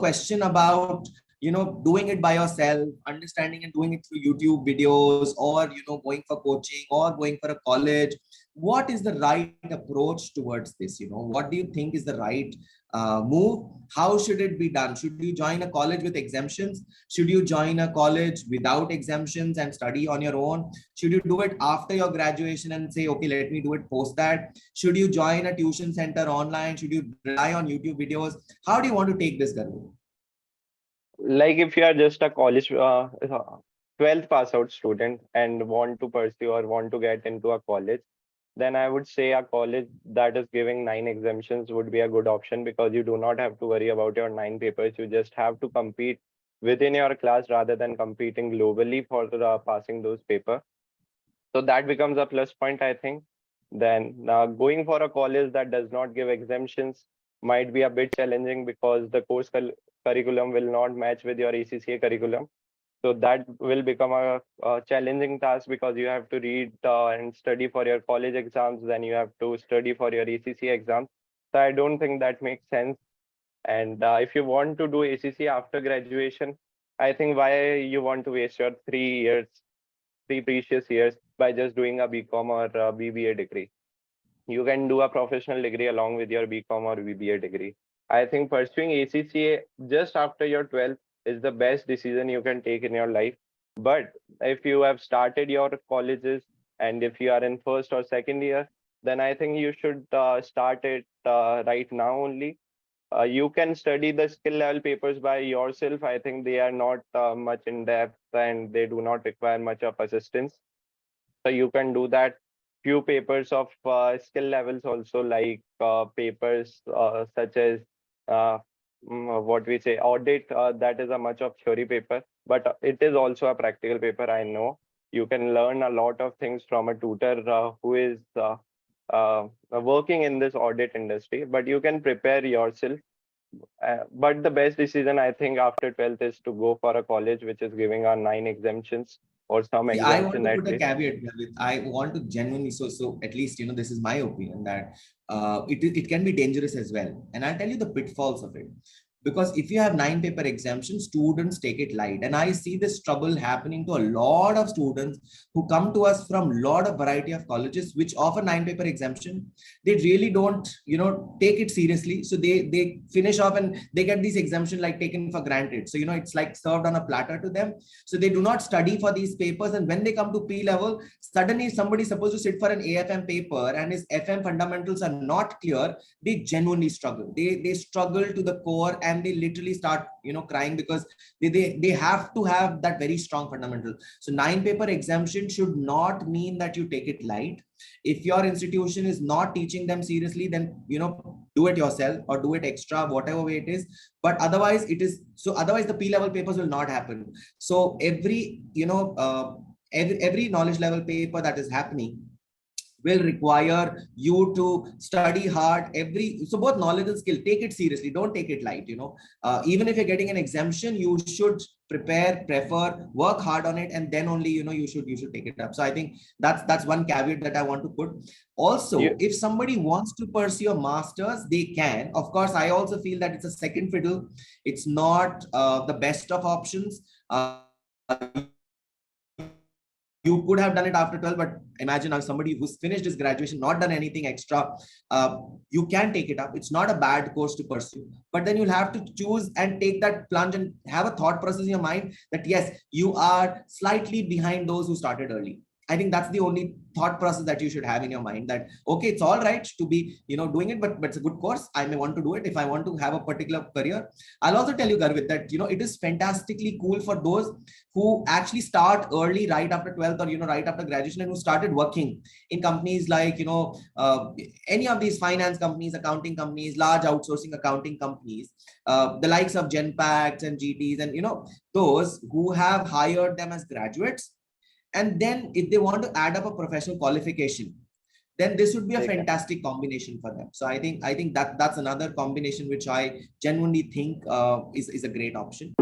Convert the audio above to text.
question about, doing it by yourself, understanding and doing it through YouTube videos, or, going for coaching or going for a college, what is the right approach towards this? What do you think is the right move? How should it be done? Should you join a college with exemptions? Should you join a college without exemptions and study on your own? Should you do it after your graduation and say, okay, let me do it post that? Should you join a tuition center online? Should you rely on YouTube videos? How do you want to take this, Garvi? Like if you are just a college 12th pass out student and want to pursue or want to get into a college, then I would say a college that is giving 9 exemptions would be a good option, because you do not have to worry about your 9 papers. You just have to compete within your class rather than competing globally for passing those papers. So that becomes a plus point, I think. Then going for a college that does not give exemptions might be a bit challenging, because the curriculum will not match with your ACCA curriculum. So that will become a challenging task, because you have to read and study for your college exams, then you have to study for your ACCA exams. So I don't think that makes sense. And if you want to do ACCA after graduation, I think why you want to waste your 3 years, 3 precious years, by just doing a BCom or a BBA degree. You can do a professional degree along with your BCom or BBA degree. I think pursuing ACCA just after your 12th is the best decision you can take in your life. But if you have started your colleges and if you are in first or second year, then I think you should start it right now only. You can study the skill level papers by yourself. I think they are not much in depth and they do not require much of assistance. So you can do that. Few papers of skill levels also, like papers such as what we say audit, that is a much of theory paper, but it is also a practical paper. I know you can learn a lot of things from a tutor who is working in this audit industry, but you can prepare yourself. But the best decision, I think, after 12th is to go for a college which is giving our 9 exemptions or some See, I want exemption to at put a least. caveat with, I want to genuinely, so at least, this is my opinion, that it can be dangerous as well. And I'll tell you the pitfalls of it. Because if you have 9 paper exemption, students take it light. And I see this trouble happening to a lot of students who come to us from a lot of variety of colleges which offer 9 paper exemption. They really don't, take it seriously. So they finish off and they get these exemption like taken for granted. So, it's like served on a platter to them. So they do not study for these papers. And when they come to P level, suddenly somebody's supposed to sit for an AFM paper and his FM fundamentals are not clear. They genuinely struggle. They struggle to the core, and they literally start crying, because they have to have that very strong fundamental. So 9 paper exemption should not mean that you take it light. If your institution is not teaching them seriously, then do it yourself or do it extra, whatever way it is. But otherwise otherwise the P level papers will not happen. So every every knowledge level paper that is happening will require you to study hard. So both knowledge and skill, take it seriously, don't take it light. Even if you're getting an exemption, you should prefer, work hard on it, and then only you should take it up. So I think that's one caveat that I want to put. Also, if somebody wants to pursue a master's, they can. Of course, I also feel that it's a second fiddle. It's not the best of options. You could have done it after 12, but imagine now somebody who's finished his graduation, not done anything extra, you can take it up. It's not a bad course to pursue, but then you'll have to choose and take that plunge and have a thought process in your mind that yes, you are slightly behind those who started early. I think that's the only thought process that you should have in your mind, that, okay, it's all right to be, doing it, but it's a good course. I may want to do it if I want to have a particular career. I'll also tell you, Garvit, that, it is fantastically cool for those who actually start early, right after 12th or, right after graduation, and who started working in companies like, any of these finance companies, accounting companies, large outsourcing accounting companies, the likes of Genpacts and GTs, and, those who have hired them as graduates. And then if they want to add up a professional qualification, then this would be a fantastic combination for them. So I think that's another combination which I genuinely think is a great option.